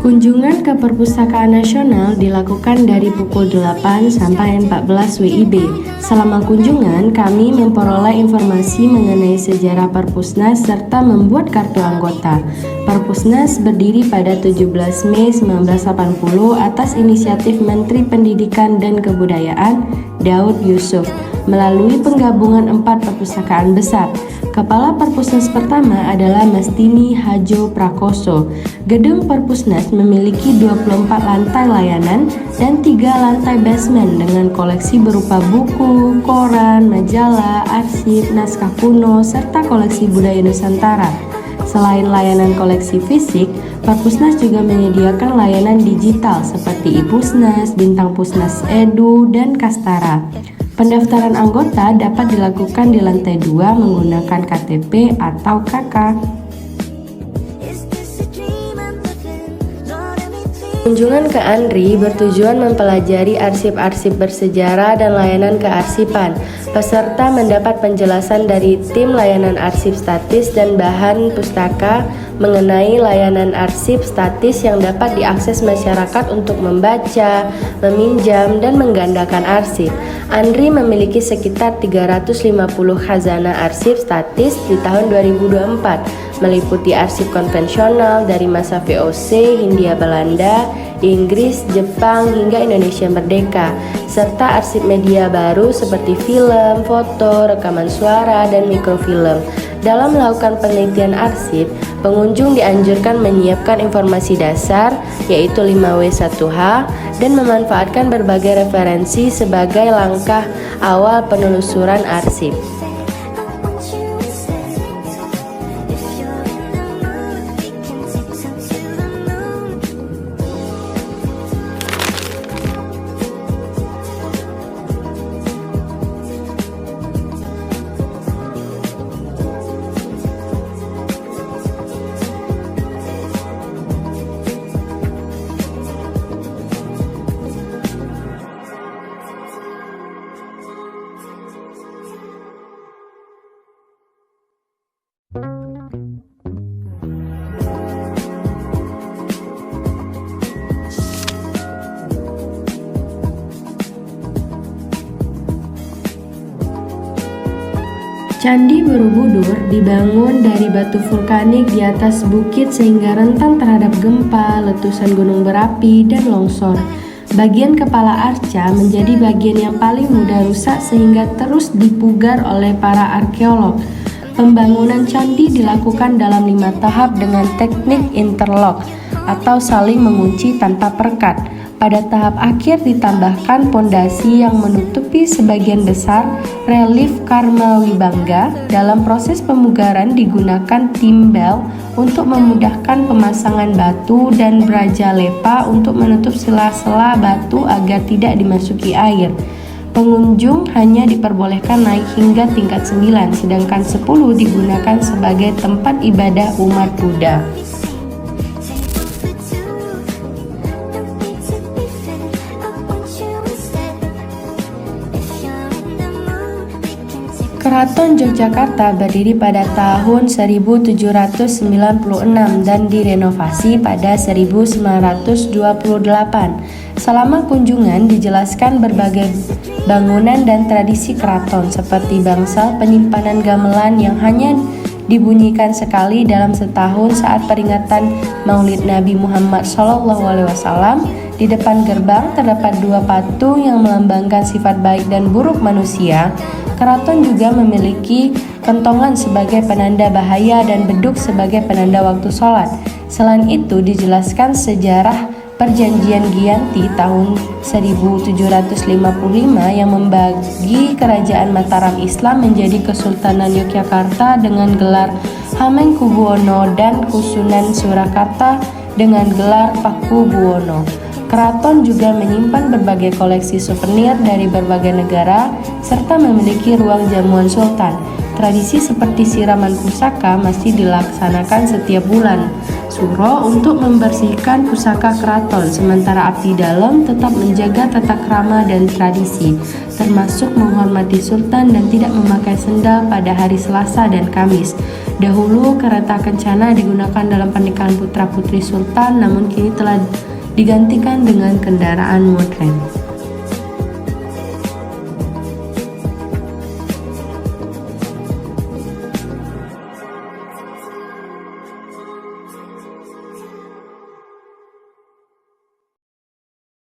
Kunjungan ke Perpustakaan Nasional dilakukan dari pukul 8 sampai 14 WIB. Selama kunjungan, kami memperoleh informasi mengenai sejarah Perpusnas serta membuat kartu anggota. Perpusnas berdiri pada 17 Mei 1980 atas inisiatif Menteri Pendidikan dan Kebudayaan Daud Yusuf melalui penggabungan 4 perpustakaan besar. Kepala Perpusnas pertama adalah Mastini Hadjo Prakoso. Gedung Perpusnas memiliki 24 lantai layanan dan 3 lantai basement dengan koleksi berupa buku, koran, majalah, arsip, naskah kuno, serta koleksi budaya Nusantara. Selain layanan koleksi fisik, Perpusnas juga menyediakan layanan digital seperti iPusnas, Bintang Pusnas Edu, dan Kastara. Pendaftaran anggota dapat dilakukan di lantai 2 menggunakan KTP atau KK. Kunjungan ke Andri bertujuan mempelajari arsip-arsip bersejarah dan layanan kearsipan. Peserta mendapat penjelasan dari tim layanan arsip statis dan bahan pustaka mengenai layanan arsip statis yang dapat diakses masyarakat untuk membaca, meminjam, dan menggandakan arsip. Andri memiliki sekitar 350 khazanah arsip statis di tahun 2024, meliputi arsip konvensional dari masa VOC, Hindia Belanda, Inggris, Jepang, hingga Indonesia Merdeka, serta arsip media baru seperti film, foto, rekaman suara, dan mikrofilm. Dalam melakukan penelitian arsip, pengunjung dianjurkan menyiapkan informasi dasar, yaitu 5W1H, dan memanfaatkan berbagai referensi sebagai langkah awal penelusuran arsip. Candi Borobudur dibangun dari batu vulkanik di atas bukit sehingga rentan terhadap gempa, letusan gunung berapi, dan longsor. Bagian kepala arca menjadi bagian yang paling mudah rusak sehingga terus dipugar oleh para arkeolog. Pembangunan candi dilakukan dalam 5 tahap dengan teknik interlock atau saling mengunci tanpa perekat. Pada tahap akhir ditambahkan pondasi yang menutupi sebagian besar relief Karma Wibangga. Dalam proses pemugaran digunakan timbel untuk memudahkan pemasangan batu dan brajalepa untuk menutup sela-sela batu agar tidak dimasuki air. Pengunjung hanya diperbolehkan naik hingga tingkat 9, sedangkan 10 digunakan sebagai tempat ibadah umat Buddha. Keraton Yogyakarta berdiri pada tahun 1796 dan direnovasi pada 1928. Selama kunjungan dijelaskan berbagai bangunan dan tradisi keraton seperti bangsal penyimpanan gamelan yang hanya dibunyikan sekali dalam setahun saat peringatan Maulid Nabi Muhammad SAW. Di depan gerbang terdapat 2 patung yang melambangkan sifat baik dan buruk manusia. Keraton juga memiliki kentongan sebagai penanda bahaya dan beduk sebagai penanda waktu sholat. Selain itu dijelaskan sejarah Perjanjian Giyanti tahun 1755 yang membagi Kerajaan Mataram Islam menjadi Kesultanan Yogyakarta dengan gelar Hamengkubuwono dan Kusunan Surakarta dengan gelar Pakubuwono. Keraton juga menyimpan berbagai koleksi souvenir dari berbagai negara serta memiliki ruang jamuan sultan. Tradisi seperti siraman pusaka masih dilaksanakan setiap bulan. Suro untuk membersihkan pusaka keraton, sementara abdi dalam tetap menjaga tata krama dan tradisi, termasuk menghormati sultan dan tidak memakai sendal pada hari Selasa dan Kamis. Dahulu kereta kencana digunakan dalam pernikahan putra-putri sultan, namun kini telah digantikan dengan kendaraan modern.